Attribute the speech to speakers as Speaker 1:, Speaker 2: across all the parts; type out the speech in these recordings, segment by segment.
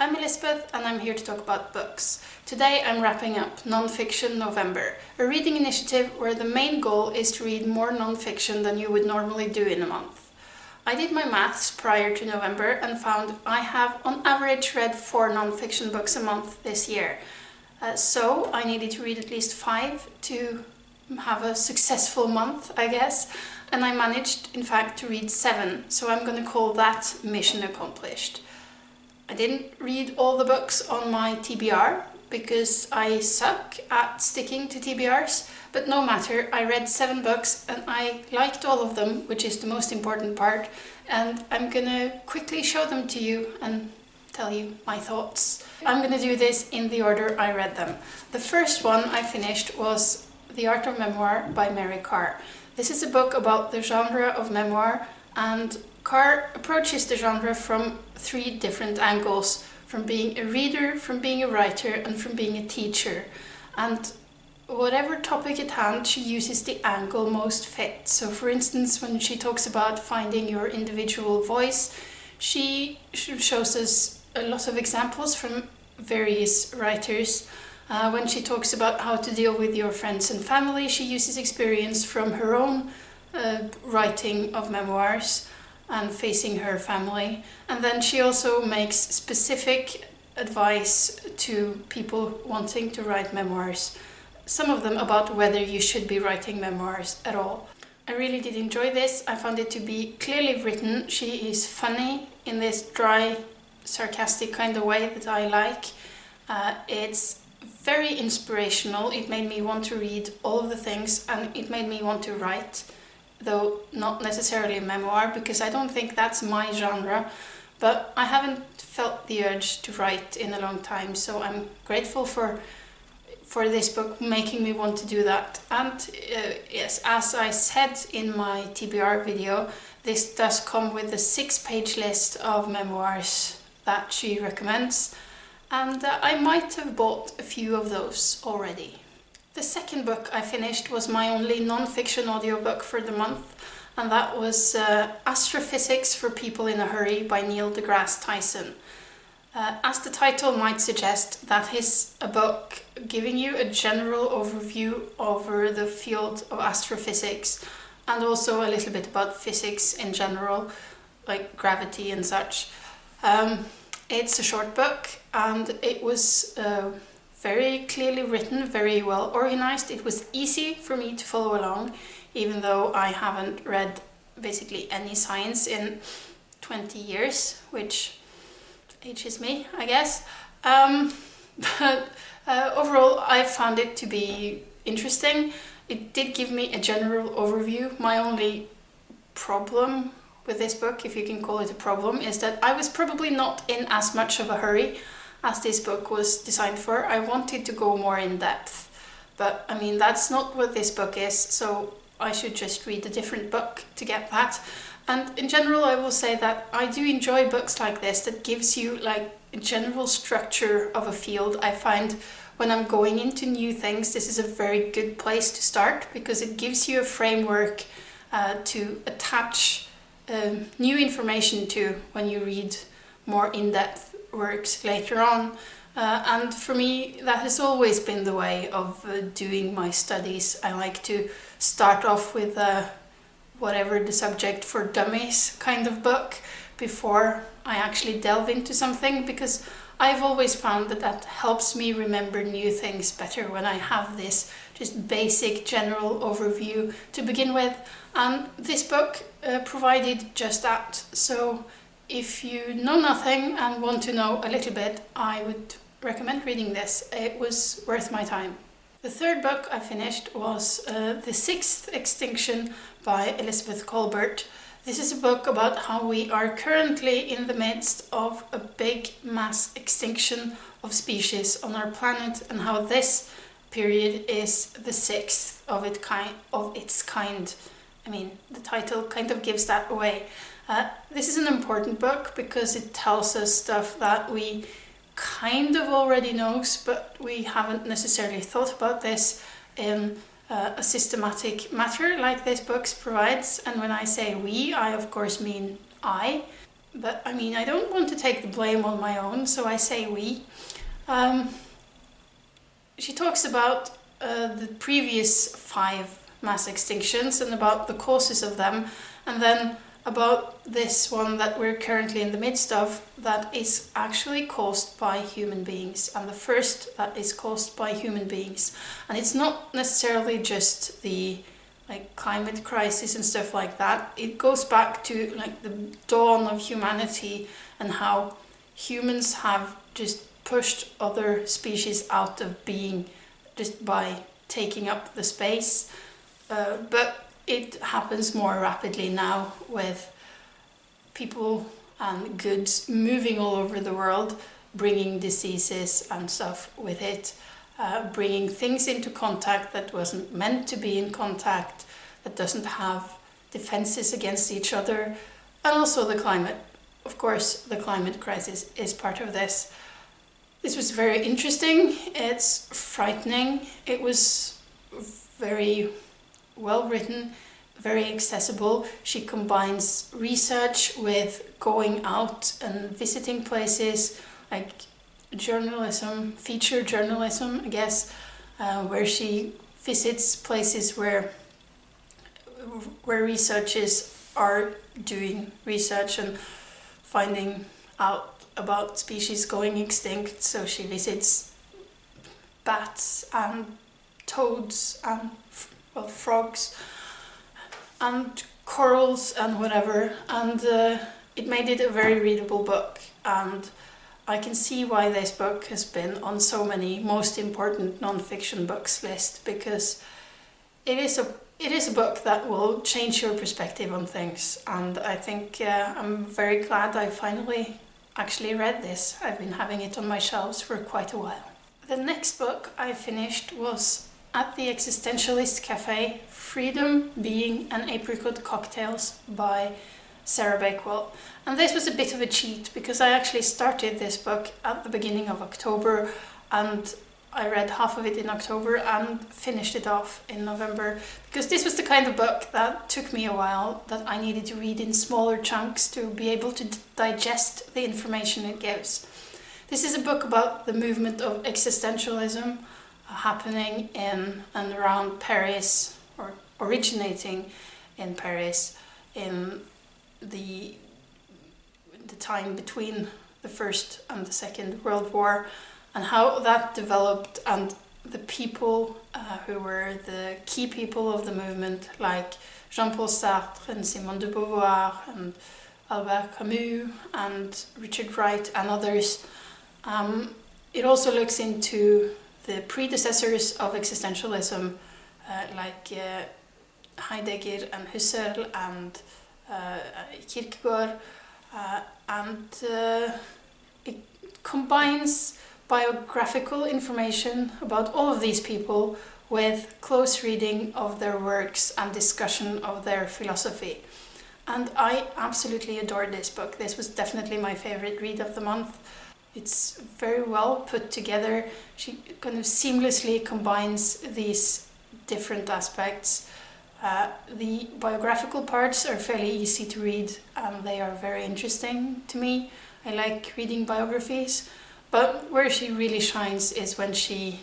Speaker 1: I'm Elizabeth and I'm here to talk about books. Today I'm wrapping up Non-Fiction November, a reading initiative where the main goal is to read more non-fiction than you would normally do in a month. I did my maths prior to November and found I have on average read 4 non-fiction books a month this year. So I needed to read at least 5 to have a successful month, I guess. And I managed, in fact, to read 7, so I'm going to call that mission accomplished. I didn't read all the books on my TBR because I suck at sticking to TBRs, but no matter, I read 7 books and I liked all of them, which is the most important part, and I'm gonna quickly show them to you and tell you my thoughts. I'm gonna do this in the order I read them. The first one I finished was The Art of Memoir by Mary Karr. This is a book about the genre of memoir, and Karr approaches the genre from 3 different angles, from being a reader, from being a writer, and from being a teacher. And whatever topic at hand, she uses the angle most fit. So for instance, when she talks about finding your individual voice, she shows us a lot of examples from various writers. When she talks about how to deal with your friends and family, she uses experience from her own writing of memoirs and facing her family. And then she also makes specific advice to people wanting to write memoirs. Some of them about whether you should be writing memoirs at all. I really did enjoy this. I found it to be clearly written. She is funny in this dry, sarcastic kind of way that I like. It's very inspirational. It made me want to read all of the things, and it made me want to write, though not necessarily a memoir, because I don't think that's my genre, but I haven't felt the urge to write in a long time, so I'm grateful for this book making me want to do that. And yes, as I said in my TBR video, this does come with a 6-page list of memoirs that she recommends, and I might have bought a few of those already. The second book I finished was my only non-fiction audiobook for the month, and that was Astrophysics for People in a Hurry by Neil deGrasse Tyson. As the title might suggest, that is a book giving you a general overview over the field of astrophysics, and also a little bit about physics in general, like gravity and such. It's a short book, and it was very clearly written, very well organized. It was easy for me to follow along, even though I haven't read basically any science in 20 years, which ages me, I guess. But overall, I found it to be interesting. It did give me a general overview. My only problem with this book, if you can call it a problem, is that I was probably not in as much of a hurry as this book was designed for. I wanted to go more in depth, but I mean, that's not what this book is, so I should just read a different book to get that. And in general, I will say that I do enjoy books like this that gives you like a general structure of a field. I find when I'm going into new things, this is a very good place to start, because it gives you a framework to attach new information to when you read more in-depth works later on. And for me, that has always been the way of doing my studies. I like to start off with whatever the subject for dummies kind of book before I actually delve into something, because I've always found that that helps me remember new things better when I have this just basic general overview to begin with. And this book provided just that. So if you know nothing and want to know a little bit, I would recommend reading this. It was worth my time. The third book I finished was The Sixth Extinction by Elizabeth Kolbert. This is a book about how we are currently in the midst of a big mass extinction of species on our planet, and how this period is the 6th of its kind. I mean, the title kind of gives that away. This is an important book because it tells us stuff that we kind of already knows, but we haven't necessarily thought about this in a systematic matter like this book provides. And when I say we, I of course mean I. but I mean, I don't want to take the blame on my own, so I say we. She talks about the previous 5 mass extinctions and about the causes of them, and then about this one that we're currently in the midst of that is actually caused by human beings, and the first that is caused by human beings. And it's not necessarily just the climate crisis and stuff like that. It goes back to the dawn of humanity and how humans have just pushed other species out of being just by taking up the space. But it happens more rapidly now with people and goods moving all over the world, bringing diseases and stuff with it, bringing things into contact that wasn't meant to be in contact, that doesn't have defenses against each other, and also the climate. Of course, the climate crisis is part of this. This was very interesting. It's frightening. It was very well written, very accessible. She combines research with going out and visiting places, like journalism, feature journalism, I guess, where she visits places where researchers are doing research and finding out about species going extinct. So she visits bats and toads and frogs and corals and whatever, and it made it a very readable book, and I can see why this book has been on so many most important non-fiction books list, because it is a book that will change your perspective on things, and I think I'm very glad I finally actually read this. I've been having it on my shelves for quite a while. The next book I finished was At the Existentialist Cafe, Freedom, Being and Apricot Cocktails by Sarah Bakewell. And this was a bit of a cheat because I actually started this book at the beginning of October, and I read half of it in October and finished it off in November, because this was the kind of book that took me a while, that I needed to read in smaller chunks to be able to digest the information it gives. This is a book about the movement of existentialism happening in and around Paris, or originating in Paris in the time between the First and the Second World War, and how that developed, and the people who were the key people of the movement, like Jean-Paul Sartre and Simone de Beauvoir and Albert Camus and Richard Wright and others. It also looks into the predecessors of existentialism, like Heidegger and Husserl and Kierkegaard, and it combines biographical information about all of these people with close reading of their works and discussion of their philosophy. And I absolutely adored this book. This was definitely my favorite read of the month. It's very well put together. She kind of seamlessly combines these different aspects. The biographical parts are fairly easy to read, and they are very interesting to me. I like reading biographies, but where she really shines is when she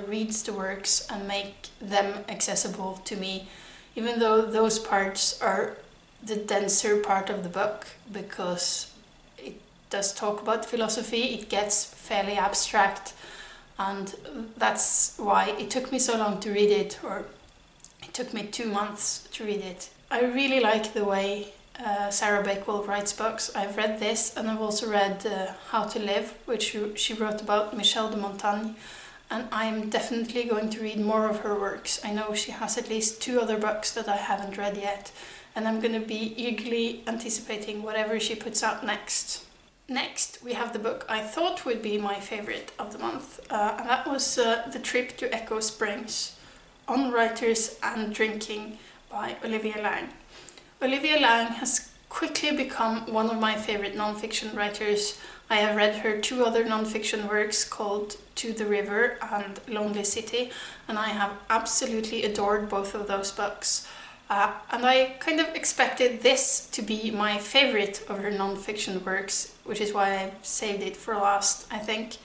Speaker 1: reads the works and make them accessible to me, even though those parts are the denser part of the book, because it does talk about philosophy. It gets fairly abstract, and that's why it took me so long to read it, or it took me 2 months to read it. I really like the way Sarah Bakewell writes books. I've read this, and I've also read How to Live, which she wrote about Michel de Montaigne, and I'm definitely going to read more of her works. I know she has at least 2 other books that I haven't read yet, and I'm going to be eagerly anticipating whatever she puts out next. Next, we have the book I thought would be my favorite of the month, and that was The Trip to Echo Springs, On Writers and Drinking by Olivia Laing. Olivia Laing has quickly become one of my favorite non-fiction writers. I have read her 2 other non-fiction works called To the River and Lonely City, and I have absolutely adored both of those books. And I kind of expected this to be my favorite of her non-fiction works, which is why I saved it for last, I think.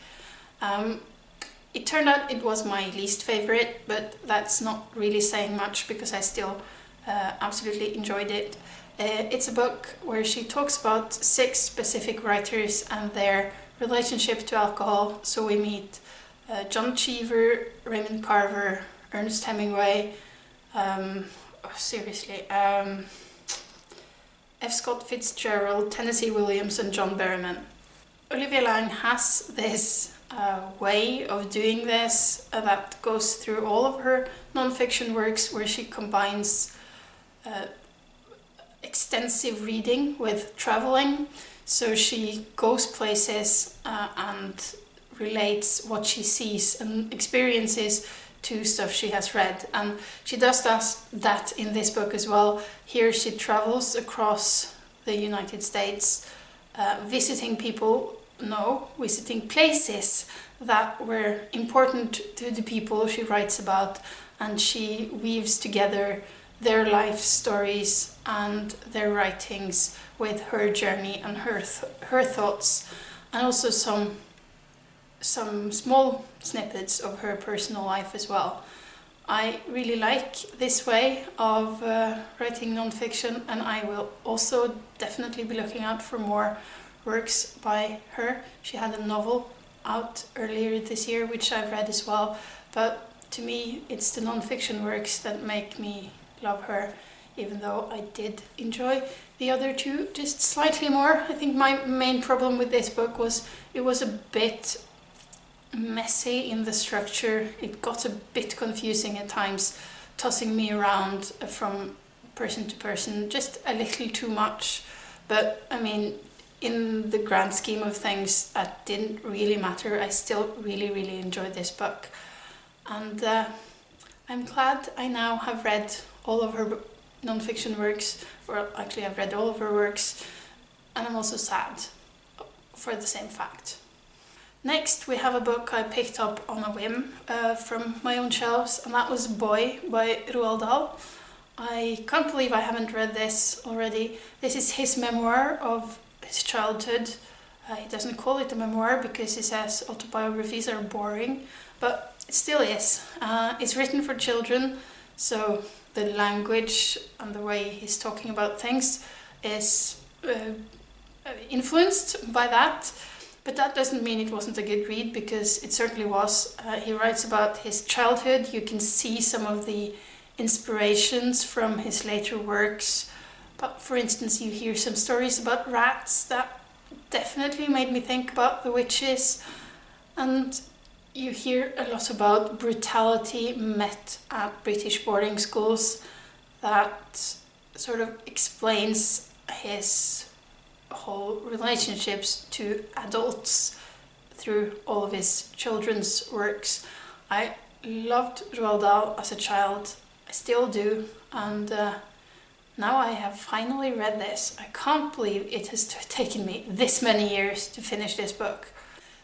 Speaker 1: It turned out it was my least favorite, but that's not really saying much because I still absolutely enjoyed it. It's a book where she talks about 6 specific writers and their relationship to alcohol. So we meet John Cheever, Raymond Carver, Ernest Hemingway, F. Scott Fitzgerald, Tennessee Williams and John Berryman. Olivia Laing has this way of doing this that goes through all of her non-fiction works, where she combines extensive reading with traveling. So she goes places and relates what she sees and experiences to stuff she has read, and she does that in this book as well. Here she travels across the United States, visiting places that were important to the people she writes about, and she weaves together their life stories and their writings with her journey and her thoughts, and also some small snippets of her personal life as well. I really like this way of writing non-fiction, and I will also definitely be looking out for more works by her. She had a novel out earlier this year, which I've read as well, but to me it's the non-fiction works that make me love her, even though I did enjoy the other 2 just slightly more. I think my main problem with this book was it was a bit messy in the structure. It got a bit confusing at times, tossing me around from person to person just a little too much. But I mean, in the grand scheme of things, that didn't really matter. I still really enjoyed this book, and I'm glad I now have read all of her non-fiction works. Well, actually I've read all of her works, and I'm also sad for the same fact. Next we have a book I picked up on a whim from my own shelves, and that was Boy by Roald Dahl. I can't believe I haven't read this already. This is his memoir of his childhood. He doesn't call it a memoir because he says autobiographies are boring, but it still is. It's written for children, so the language and the way he's talking about things is influenced by that. But that doesn't mean it wasn't a good read, because it certainly was. He writes about his childhood. You can see some of the inspirations from his later works. But for instance, you hear some stories about rats that definitely made me think about the witches. And you hear a lot about brutality met at British boarding schools. That sort of explains his whole relationships to adults through all of his children's works. I loved Roald Dahl as a child. I still do, and now I have finally read this. I can't believe it has taken me this many years to finish this book.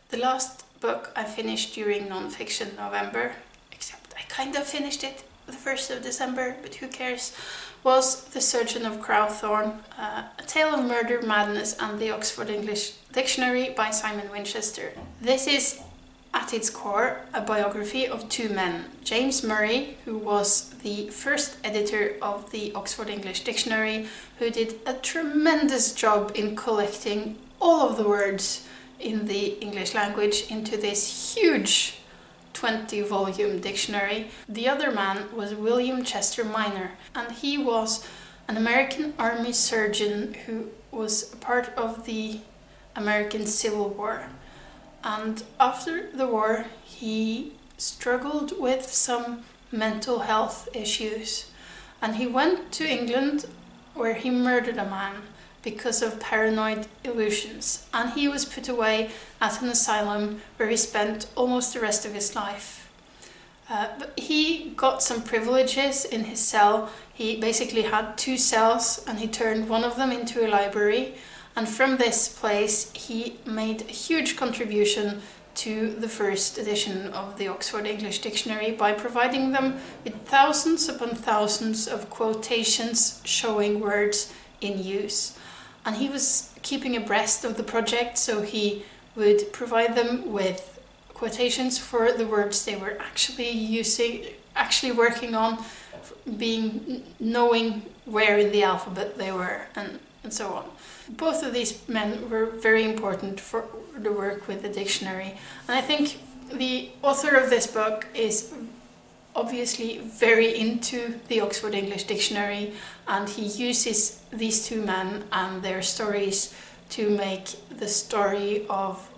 Speaker 1: The last book I finished during non-fiction November, except I kind of finished it the 1st of December, but who cares, was The Surgeon of Thorn, A Tale of Murder, Madness and the Oxford English Dictionary by Simon Winchester. This is, at its core, a biography of 2 men. James Murray, who was the first editor of the Oxford English Dictionary, who did a tremendous job in collecting all of the words in the English language into this huge 20-volume dictionary. The other man was William Chester Minor, and he was an American army surgeon who was a part of the American Civil War. And after the war, he struggled with some mental health issues, and he went to England, where he murdered a man because of paranoid illusions, and he was put away at an asylum where he spent almost the rest of his life. But he got some privileges in his cell. He basically had 2 cells, and he turned one of them into a library, and from this place he made a huge contribution to the first edition of the Oxford English Dictionary by providing them with thousands upon thousands of quotations showing words in use. And he was keeping abreast of the project, so he would provide them with quotations for the words they were actually working on, knowing where in the alphabet they were, and so on. Both of these men were very important for the work with the dictionary, and I think the author of this book is obviously very into the Oxford English Dictionary, and he uses these two men and their stories to make the story of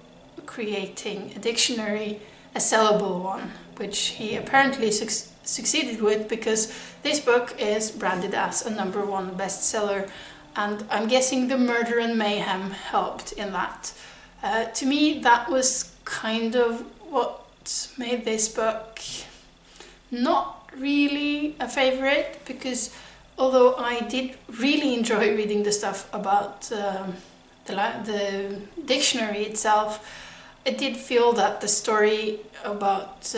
Speaker 1: creating a dictionary a sellable one, which he apparently succeeded with, because this book is branded as a #1 bestseller, and I'm guessing the murder and mayhem helped in that. To me, that was kind of what made this book not really a favorite, because although I did really enjoy reading the stuff about the dictionary itself, I did feel that the story about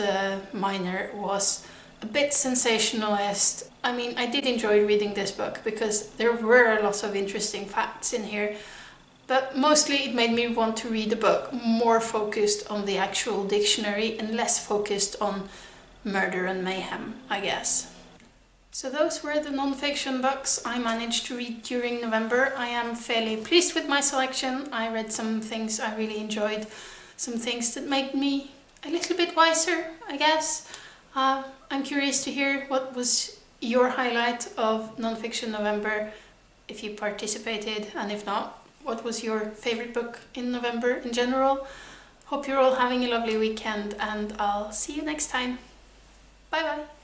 Speaker 1: Miner was a bit sensationalist. I mean, I did enjoy reading this book because there were lots of interesting facts in here, but mostly it made me want to read a book more focused on the actual dictionary and less focused on murder and mayhem, I guess. So those were the non-fiction books I managed to read during November. I am fairly pleased with my selection. I read some things I really enjoyed, some things that made me a little bit wiser, I guess. I'm curious to hear what was your highlight of non-fiction November, if you participated, and if not, what was your favorite book in November in general. Hope you're all having a lovely weekend, and I'll see you next time. Bye bye!